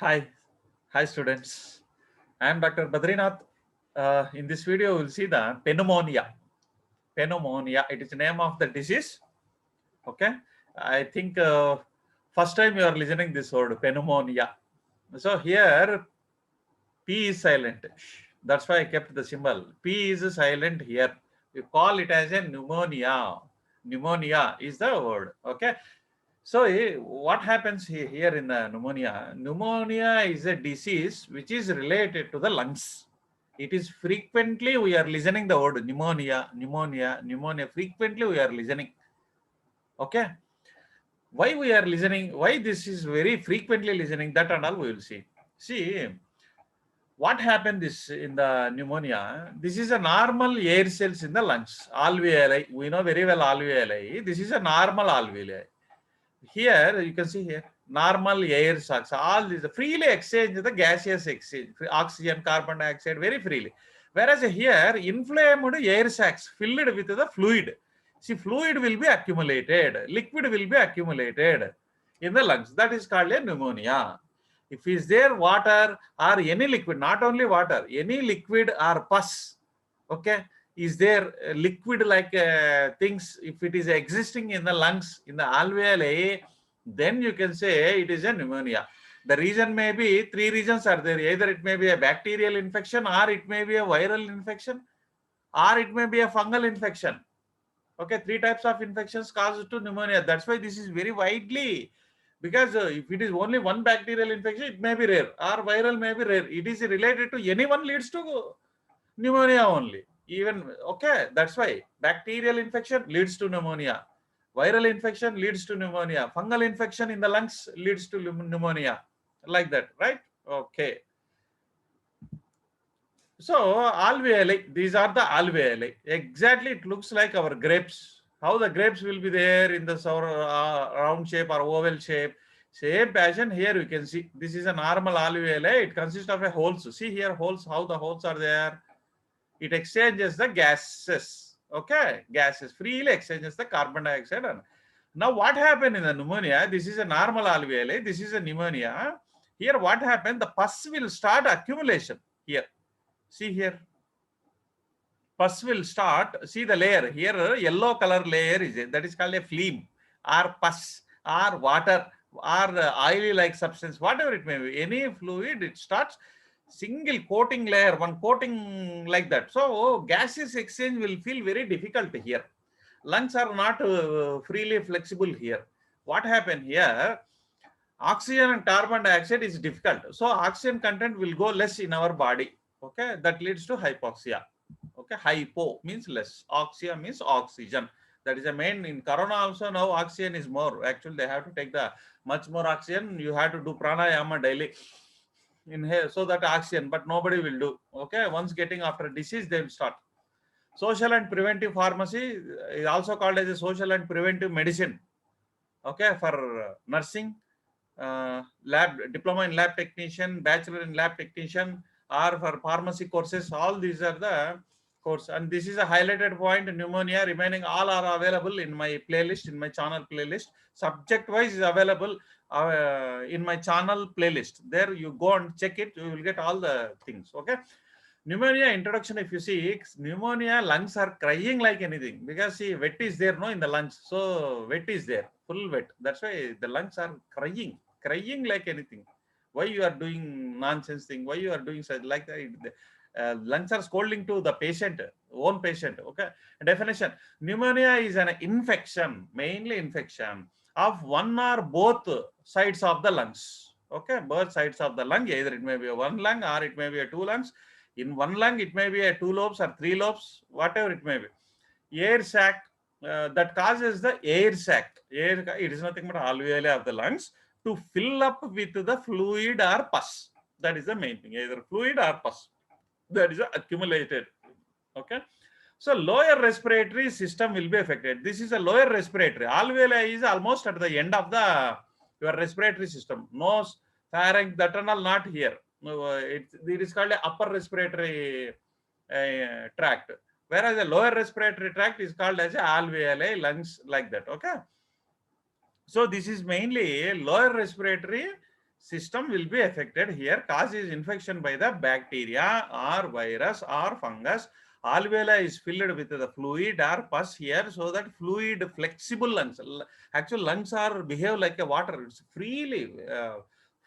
Hi, hi students. I am Dr. Badrinath. In this video, we'll see the pneumonia. Pneumonia, it is the name of the disease. Okay, I think first time you are listening this word pneumonia. So here P is silent. That's why I kept the symbol. P is silent here. We call it as a pneumonia. Pneumonia is the word. Okay. So what happens here in the pneumonia? Pneumonia is a disease which is related to the lungs. It is frequently we are listening the word pneumonia, pneumonia, pneumonia. Frequently we are listening. Okay. Why we are listening? Why this is very frequently listening? That and all we will see. See what happened this in the pneumonia. This is a normal air cells in the lungs. Alveoli. We know very well alveoli. This is a normal alveoli. Here you can see here normal air sacs, all these freely exchange the gaseous exchange, oxygen, carbon dioxide very freely. Whereas here inflamed air sacs filled with the fluid. See, fluid will be accumulated, liquid will be accumulated in the lungs. That is called a pneumonia. If is there water or any liquid, not only water, any liquid or pus, okay, is there liquid like things, if it is existing in the lungs, in the alveoli, then you can say it is a pneumonia. The reason may be three reasons are there. Either it may be a bacterial infection, or it may be a viral infection, or it may be a fungal infection. Okay, three types of infections cause to pneumonia. That's why this is very widely, because if it is only one bacterial infection, it may be rare, or viral may be rare. It is related to anyone leads to pneumonia only. Even okay, that's why bacterial infection leads to pneumonia, viral infection leads to pneumonia, fungal infection in the lungs leads to pneumonia, like that, right? Okay. So alveoli, these are the alveoli. Exactly, it looks like our grapes. How the grapes will be there in the round shape or oval shape. Same passion here you can see. This is a normal alveoli. It consists of a holes. See here holes, how the holes are there. It exchanges the gases. Okay, gases freely exchanges the carbon dioxide. And now what happened in the pneumonia? This is a normal alveoli. This is a pneumonia. Here what happened? The pus will start accumulation here. See here, pus will start. See the layer here, yellow color layer is it. That is called a phlegm or pus or water or oily like substance, whatever it may be. Any fluid, it starts single coating layer, one coating like that. So gaseous exchange will feel very difficult here. Lungs are not freely flexible here. What happened here? Oxygen and carbon dioxide is difficult. So oxygen content will go less in our body. Okay, that leads to hypoxia. Okay, hypo means less. Oxia means oxygen. That is a main in corona also. Now oxygen is more. Actually, they have to take the much more oxygen. You have to do pranayama daily in here so that oxygen, but nobody will do. Okay, once getting after disease, they will start. Social and preventive pharmacy is also called as a social and preventive medicine. Okay, for nursing, lab diploma in lab technician, bachelor in lab technician, or for pharmacy courses. All these are the course, and this is a highlighted point. Pneumonia remaining all are available in my playlist, in my channel playlist. Subject wise is available in my channel playlist. There you go and check it. You will get all the things. Okay. Pneumonia introduction, if you see pneumonia, lungs are crying like anything, because see wet is there no in the lungs, so wet is there, full wet. That's why the lungs are crying like anything. Why you are doing nonsense thing? Why you are doing such like that? Lungs are scolding to the patient, own patient. Okay. Definition: pneumonia is an infection, mainly infection of one or both sides of the lungs. Okay, both sides of the lung. Either it may be a one lung or it may be a two lungs. In one lung, it may be a two lobes or three lobes, whatever it may be. Air sac that causes the air sac. Air, it is nothing but alveoli of the lungs to fill up with the fluid or pus. That is the main thing, either fluid or pus. That is accumulated. Okay. So lower respiratory system will be affected. This is a lower respiratory. Alveoli is almost at the end of the your respiratory system. Nose, pharynx, that and all not here. It is called a upper respiratory tract. Whereas the lower respiratory tract is called as alveoli, lungs, like that. Okay. So this is mainly lower respiratory system will be affected here. Cause is infection by the bacteria or virus or fungus. Alveoli is filled with the fluid or pus here, so that fluid flexible lungs. Actually, lungs are behave like a water. It's freely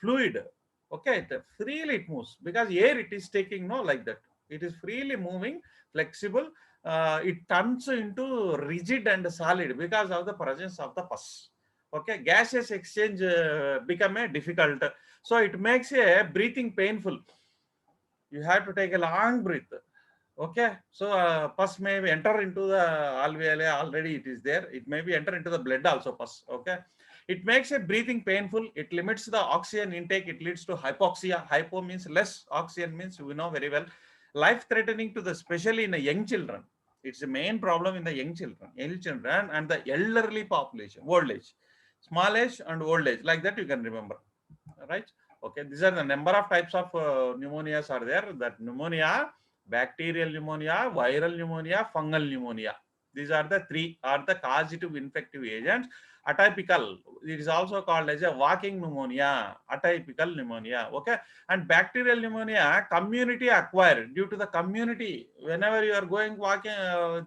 fluid. Okay, freely it moves because air it is taking, no, like that. It is freely moving, flexible. It turns into rigid and solid because of the presence of the pus. Okay, gaseous exchange become a difficult, so it makes a breathing painful. You have to take a long breath. Okay, so pus may enter into the alveoli, already it is there. It may be enter into the blood also, pus. Okay, it makes a breathing painful. It limits the oxygen intake. It leads to hypoxia. Hypo means less, oxygen means we know very well. Life threatening to the, especially in the young children. It's the main problem in the young children and the elderly population, old age, small age and old age, like that you can remember, right? Okay, these are the number of types of pneumonias are there. That pneumonia, bacterial pneumonia, viral pneumonia, fungal pneumonia. These are the three are the causative infective agents. Atypical, it is also called as a walking pneumonia, atypical pneumonia. Okay, and bacterial pneumonia, community acquired due to the community. Whenever you are going walking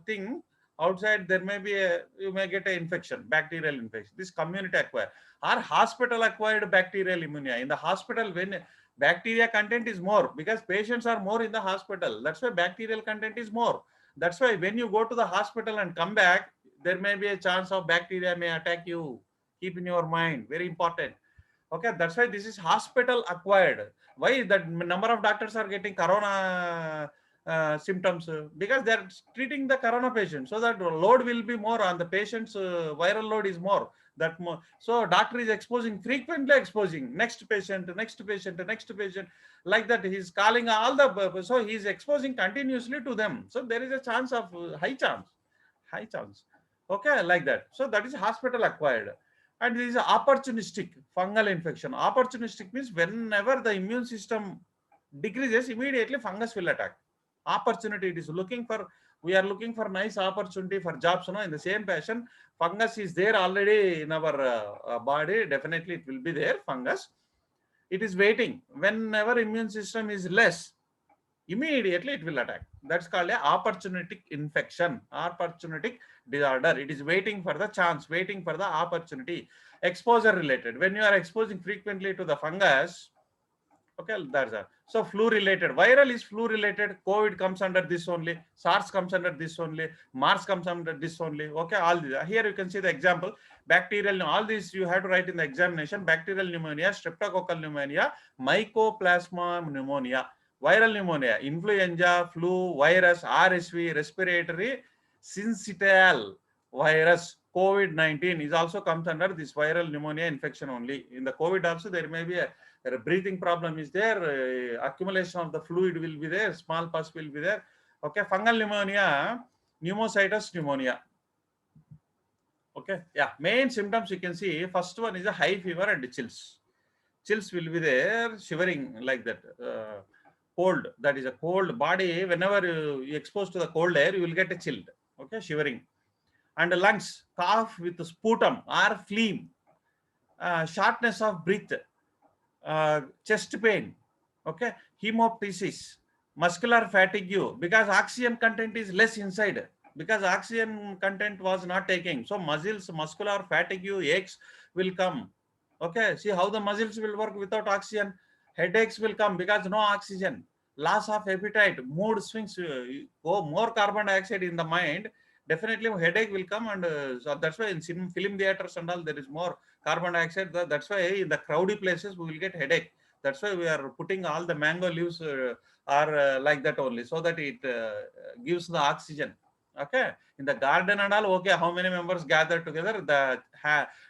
thing outside, there may be a, you may get an infection, bacterial infection. This community acquired or hospital acquired bacterial pneumonia. In the hospital, when bacteria content is more because patients are more in the hospital, that's why bacterial content is more. That's why when you go to the hospital and come back, there may be a chance of bacteria may attack you. Keep in your mind, very important. Okay, that's why this is hospital acquired. Why that number of doctors are getting corona symptoms? Because they are treating the corona patient, so that load will be more on the patient's viral load is more. That more, so doctor is exposing, frequently exposing next patient, next patient, next patient, like that. He's calling all the, so he's exposing continuously to them. So there is a chance of high chance. Okay, like that. So that is hospital acquired. And this is opportunistic fungal infection. Opportunistic means whenever the immune system decreases, immediately fungus will attack. Opportunity, it is looking for, we are looking for nice opportunity for jobs. In the same fashion, fungus is there already in our body. Definitely it will be there, fungus. It is waiting. Whenever immune system is less, immediately it will attack. That's called a opportunistic infection, opportunistic disorder. It is waiting for the chance, waiting for the opportunity. Exposure related, when you are exposing frequently to the fungus. Okay, that's that. So flu related, viral is flu related. COVID comes under this only. SARS comes under this only. MARS comes under this only. Okay, all these. Here you can see the example. Bacterial, all these you have to write in the examination. Bacterial pneumonia, streptococcal pneumonia, mycoplasma pneumonia, viral pneumonia, influenza, flu, virus, RSV, respiratory syncytial virus, COVID-19 is also comes under this viral pneumonia infection only. In the COVID also there may be a breathing problem is there, accumulation of the fluid will be there, small pus will be there. Okay, fungal pneumonia, pneumocystis pneumonia. Okay, yeah, main symptoms you can see. First one is a high fever and chills. Chills will be there, shivering like that. Cold, that is a cold body. Whenever you expose to the cold air, you will get a chilled. Okay, shivering. And the lungs, cough with sputum or phlegm, shortness of breath, chest pain, okay, hemoptysis, muscular fatigue, because oxygen content is less inside, because oxygen content was not taking. So muscles, muscular fatigue, aches will come. Okay, see how the muscles will work without oxygen. Headaches will come because no oxygen. Loss of appetite, mood swings, more carbon dioxide in the mind. Definitely headache will come, and so that's why in film theaters and all there is more carbon dioxide. That's why in the crowded places we will get headache. That's why we are putting all the mango leaves are like that only, so that it gives the oxygen. Okay, in the garden and all, okay, how many members gather together, the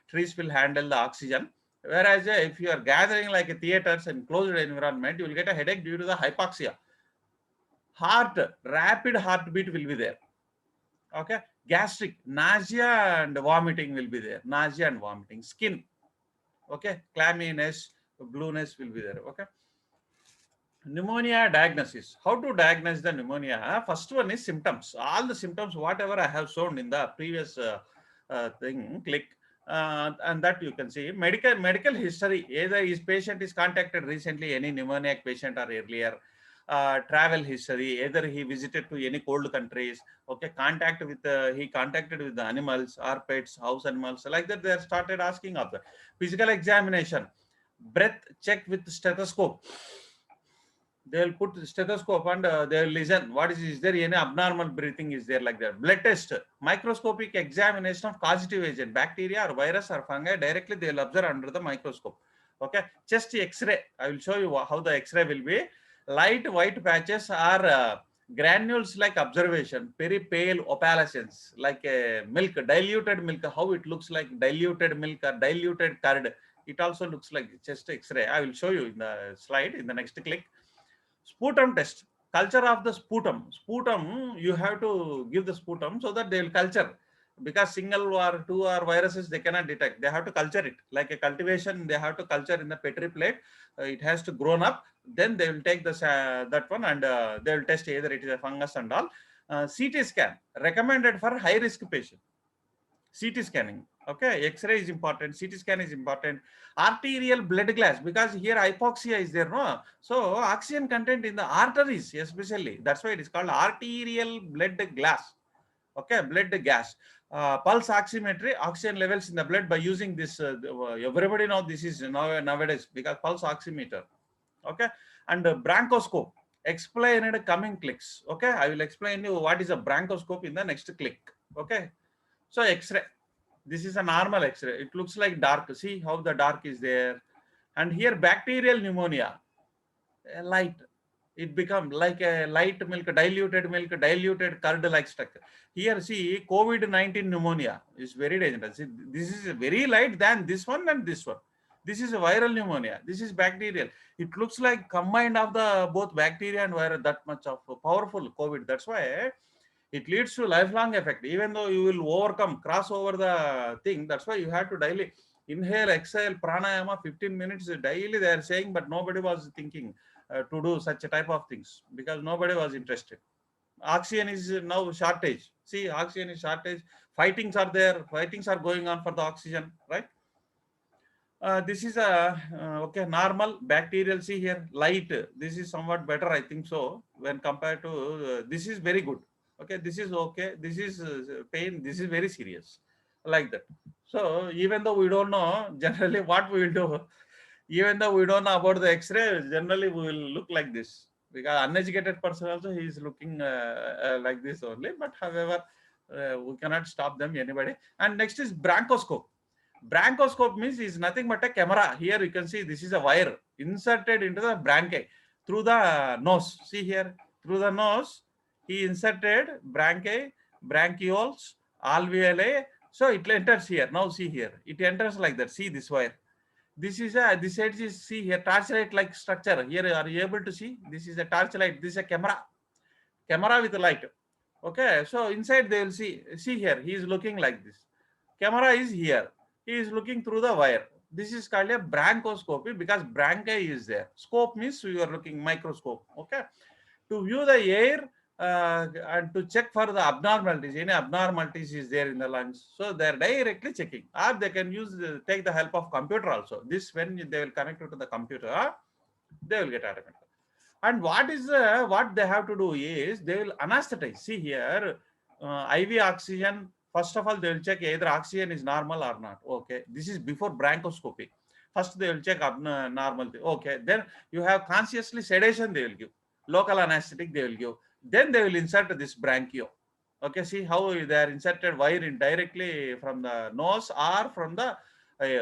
trees will handle the oxygen. Whereas if you are gathering like a theaters and closed environment, you will get a headache due to the hypoxia. Heart, rapid heartbeat will be there. Okay, gastric, nausea and vomiting will be there. Nausea and vomiting. Skin, okay, clamminess, blueness will be there. Okay, pneumonia diagnosis. How to diagnose the pneumonia? First one is symptoms. All the symptoms, whatever I have shown in the previous thing, click. And that you can see medical history. Either his patient is contacted recently, any pneumoniac patient or earlier. Travel history, either he visited to any cold countries, okay, contact with he contacted with the animals or pets, house animals, like that. They have started asking of the physical examination, breath check with stethoscope. They'll put the stethoscope and they'll listen. What is there any abnormal breathing is there, like that? Blood test, microscopic examination of causative agent, bacteria or virus or fungi. Directly they'll observe under the microscope. Okay, chest X-ray. I will show you how the X-ray will be. Light white patches are granules like observation. Very pale opalescence, like milk, diluted milk. How it looks like diluted milk or diluted curd. It also looks like chest X-ray. I will show you in the slide in the next click. Sputum test, culture of the sputum, you have to give the sputum so that they will culture, because single or two or viruses they cannot detect. They have to culture it like a cultivation. They have to culture in the petri plate. It has to grown up, then they will take this that one, and they will test either it is a fungus and all. CT scan recommended for high risk patient. CT scanning. Okay, X-ray is important, CT scan is important. Arterial blood glass, because here hypoxia is there, no? So oxygen content in the arteries, especially. That's why it is called arterial blood glass. Okay, blood gas. Pulse oximetry, oxygen levels in the blood by using this. Everybody know this is nowadays, because pulse oximeter. Okay, and bronchoscope. Explain in the coming clicks. Okay, I will explain you what is a bronchoscope in the next click. Okay, so X-ray. This is a normal X-ray. It looks like dark. See how the dark is there. And here bacterial pneumonia, light. It becomes like a light milk, diluted curd-like structure. Here, see, COVID-19 pneumonia is very dangerous. See, this is very light than this one and this one. This is a viral pneumonia. This is bacterial. It looks like combined of the both bacteria and virus, that much of powerful COVID. That's why it leads to lifelong effect. Even though you will overcome, cross over the thing, that's why you have to daily inhale, exhale, pranayama 15 minutes daily, they are saying, but nobody was thinking to do such a type of things, because nobody was interested. Oxygen is now shortage. See, oxygen is shortage. Fightings are there. Fightings are going on for the oxygen, right? This is a okay, normal bacterial. See here, light. This is somewhat better, I think so, when compared to this is very good. Okay, this is okay. This is pain. This is very serious, like that. So even though we don't know generally what we will do, even though we don't know about the X-ray, generally we will look like this, because uneducated person also he is looking like this only. But however, we cannot stop them anybody. And next is bronchoscope. Bronchoscope means is nothing but a camera. Here you can see this is a wire inserted into the bronchi through the nose. See here, through the nose, he inserted bronchi, bronchioles, alveoli. So it enters here. Now see here, it enters like that. See this wire. This is a, this edge is, see here, torchlight like structure. Here are you able to see? This is a torchlight. This is a camera with a light. Okay, so inside they will see here, he is looking like this. Camera is here. He is looking through the wire. This is called a bronchoscopy, because bronchi is there. Scope means you are looking microscope. Okay, to view the air and to check for the abnormalities. Any abnormalities is there in the lungs, so they are directly checking. Or they can use take the help of computer also. This when they will connect it to the computer, they will get automatic. And what is what they have to do is they will anesthetize. See here, IV oxygen. First of all, they will check either oxygen is normal or not. Okay, this is before bronchoscopy. First, they will check normal. Okay, then you have consciously sedation. They will give local anesthetic. They will give. Then they will insert this bronchio. Okay, see how they are inserted wire in directly from the nose or from the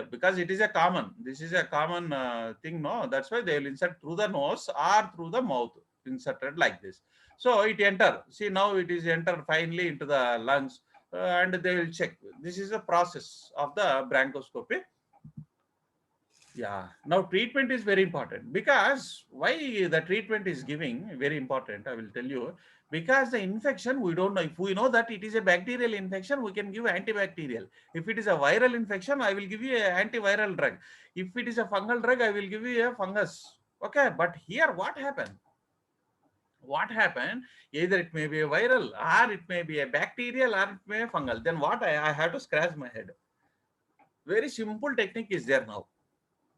because it is a common. This is a common thing, no? That's why they will insert through the nose or through the mouth, inserted like this. So it enter. See now it is enter finally into the lungs, and they will check. This is the process of the bronchoscopy. Yeah. Now treatment is very important, because why the treatment is giving very important. I will tell you, because the infection we don't know. If we know that it is a bacterial infection, we can give antibacterial. If it is a viral infection, I will give you an antiviral drug. If it is a fungal drug, I will give you a fungus. Okay. But here what happened? What happened? Either it may be a viral, or it may be a bacterial, or it may be a fungal. Then what I have to scratch my head. Very simple technique is there now.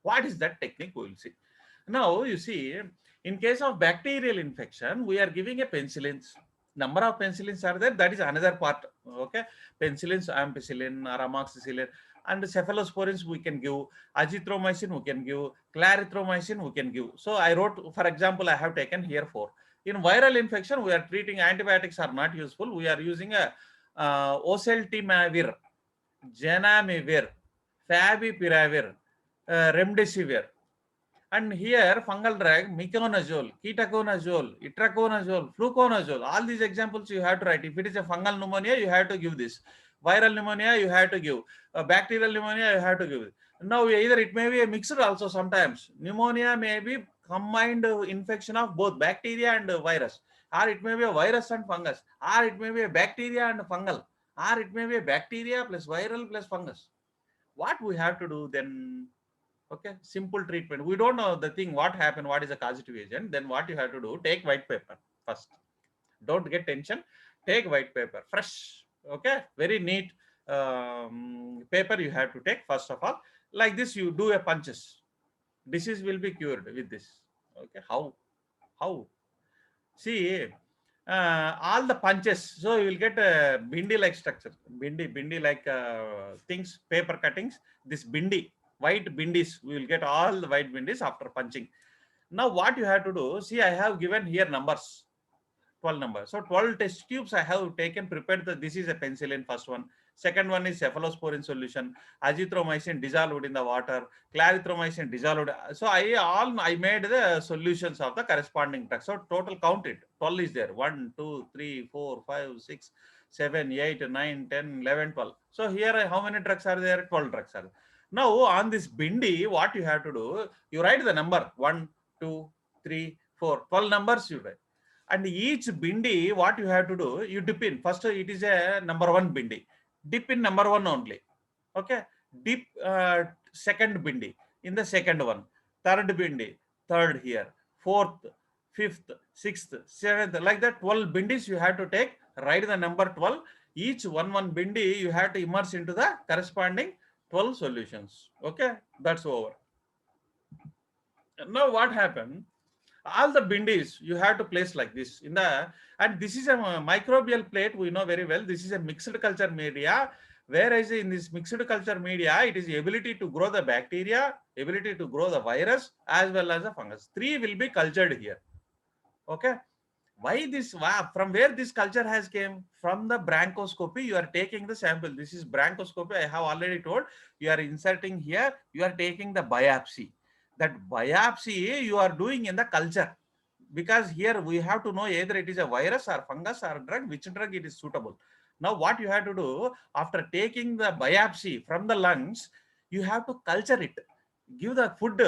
What is that technique? We will see. Now, you see, in case of bacterial infection, we are giving a penicillins. Number of penicillins are there. That is another part. Okay, penicillins, ampicillin, or amoxicillin, and cephalosporins we can give. Azithromycin we can give. Clarithromycin we can give. So I wrote, for example, I have taken here 4. In viral infection, we are treating antibiotics are not useful. We are using a oseltamivir, Zanamivir, Favipiravir, Remdesivir. And here, fungal drug, miconazole, ketoconazole, itraconazole, fluconazole, all these examples you have to write. If it is a fungal pneumonia, you have to give this. Viral pneumonia, you have to give. Bacterial pneumonia, you have to give. Now, either it may be a mixed also sometimes. Pneumonia may be combined infection of both bacteria and virus. Or it may be a virus and fungus. Or it may be a bacteria and fungal. Or it may be a bacteria plus viral plus fungus. What we have to do then? Okay, simple treatment. We don't know the thing, what happened, what is a causative agent. Then what you have to do, take white paper first. Don't get tension. Take white paper, fresh. Okay, very neat paper you have to take first of all. Like this, you do a punches. Disease will be cured with this. Okay, how? See, all the punches. So you will get a bindi like structure. Bindi like things, paper cuttings. This bindi, white bindis. We will get all the white bindis after punching. Now what you have to do? See, I have given here numbers. 12 numbers. So 12 test tubes I have taken, prepared. This is a penicillin, first one. Second one is cephalosporin solution, azithromycin dissolved in the water, clarithromycin dissolved. So I made the solutions of the corresponding drugs. So total count it. 12 is there. 1, 2, 3, 4, 5, 6, 7, 8, 9, 10, 11, 12. So here how many drugs are there? 12 drugs are there. Now on this bindi, what you have to do? You write the number 1, 2, 3, 4. 12 numbers you write. And each bindi, what you have to do, you dip in. First, it is a number 1 bindi. Dip in number 1 only. Okay. Dip second bindi in the second one. Third bindi, third here. Fourth, fifth, sixth, seventh. Like that, 12 bindis you have to take. Write the number 12. Each one bindi you have to immerse into the corresponding 12 solutions. Okay. That's over. Now what happened? All the bindis you have to place like this in the, and this is a microbial plate, we know very well. This is a mixed culture media, whereas in this mixed culture media, it is the ability to grow the bacteria, ability to grow the virus, as well as the fungus. 3 will be cultured here. Okay. Why this? From where this culture has came? From the bronchoscopy. You are taking the sample. This is bronchoscopy. I have already told. You are inserting here. You are taking the biopsy. That biopsy you are doing in the culture, because here we have to know either it is a virus or fungus or drug, which drug it is suitable. Now what you have to do, after taking the biopsy from the lungs, you have to culture it. Give the food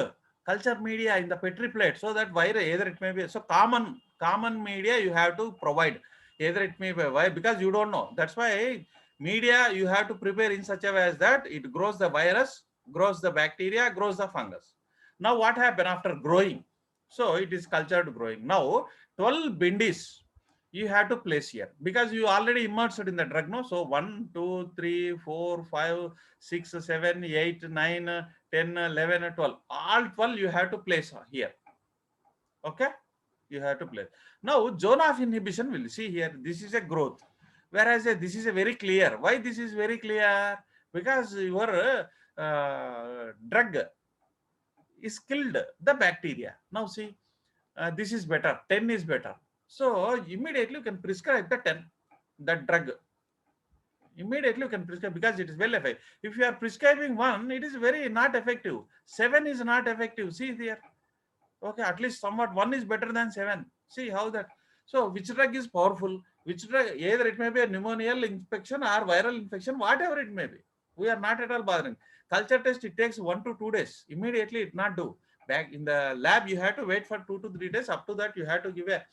culture media in the Petri plate, so that virus, either it may be, so common media you have to provide. Either it may be, why? Because you don't know. That's why media you have to prepare in such a way as that it grows the virus, grows the bacteria, grows the fungus. Now what happened after growing? So it is cultured growing. Now 12 bindis you have to place here, because you already immersed in the drug. No, so 1, 2, 3, 4, 5, 6, 7, 8, 9, 10, 11, 12. All 12 you have to place here. Okay, you have to place. Now zone of inhibition, will see here. This is a growth, whereas this is a very clear. Why this is very clear? Because your drug is killed the bacteria. Now see, this is better, 10 is better. So immediately you can prescribe the 10, that drug. Immediately you can prescribe, because it is well effective. If you are prescribing 1, it is very not effective. 7 is not effective. See there. Okay, at least somewhat 1 is better than 7. See how that. So which drug is powerful? Which drug, either it may be a pneumonial infection or viral infection, whatever it may be. We are not at all bothering. Culture test, it takes 1 to 2 days. Immediately it not do. Back in the lab, you have to wait for 2 to 3 days. Up to that, you have to give a,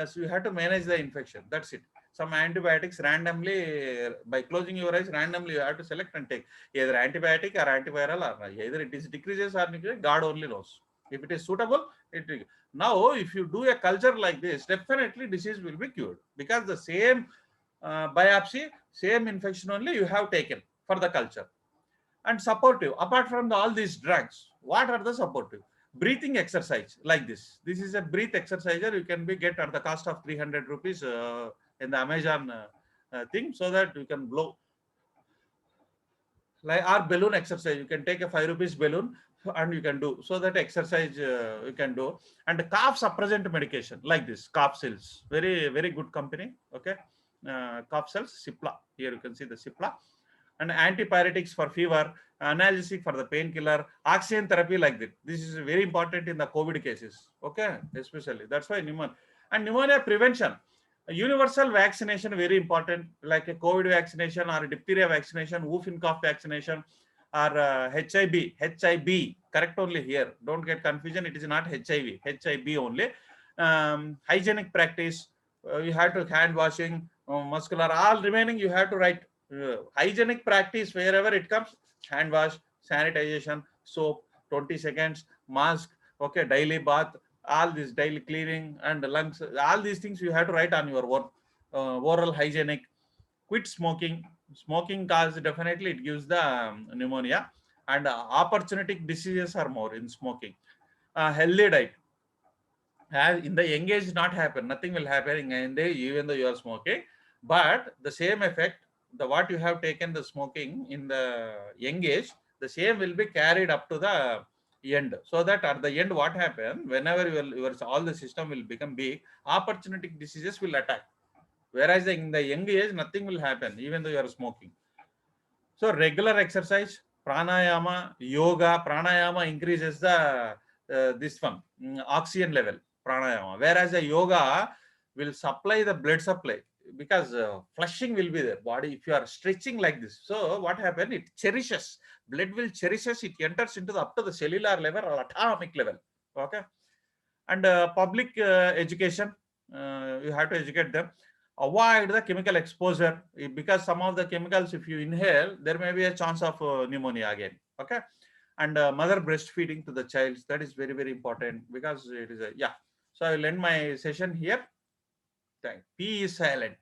so you have to manage the infection. That's it. Some antibiotics randomly, by closing your eyes, randomly you have to select and take either antibiotic or antiviral, or either it is decreases or increases. God only knows. If it is suitable, it will. Now, if you do a culture like this, definitely disease will be cured, because the same biopsy, same infection only you have taken for the culture. And supportive, apart from all these drugs, what are the supportive? Breathing exercise like this. This is a breath exerciser. You can be get at the cost of 300 rupees in the Amazon thing, so that you can blow like our balloon exercise. You can take a 5 rupees balloon and you can do, so that exercise you can do. And the cough suppressant medication like this, cough cells, very good company. Okay, cough cells, Cipla. Here you can see the Cipla. And antipyretics for fever, analgesic for the painkiller, oxygen therapy like that. This is very important in the COVID cases. Okay, especially that's why pneumonia and pneumonia prevention. A universal vaccination very important, like a COVID vaccination or a diphtheria vaccination, whooping cough vaccination, or HIV. Correct only here. Don't get confusion. It is not HIV. HIV only. Hygienic practice. You have to hand washing, muscular. All remaining you have to write. Hygienic practice wherever it comes, hand wash, sanitization, soap, 20 seconds, mask, okay, daily bath, all this daily cleaning and lungs, all these things you have to write on your own. Oral hygienic, quit smoking. Smoking cause definitely it gives the pneumonia, and opportunistic diseases are more in smoking. Healthy diet, as in the young age not happen, nothing will happen in the, even though you are smoking, but the same effect, the what you have taken the smoking in the young age, the same will be carried up to the end, so that at the end what happen, whenever your all the system will become big, opportunistic diseases will attack, whereas in the young age nothing will happen even though you are smoking. So regular exercise, pranayama, yoga. Pranayama increases the this one, oxygen level. Pranayama, whereas the yoga will supply the blood supply, because flushing will be there. Body, if you are stretching like this, so what happen? It cherishes, blood will cherishes. It enters into the up to the cellular level or atomic level. Okay, and public education. You have to educate them. Avoid the chemical exposure, because some of the chemicals, if you inhale, there may be a chance of pneumonia again. Okay, and mother breastfeeding to the child, that is very important, because it is a, yeah. So I will end my session here. Thank. P is silent.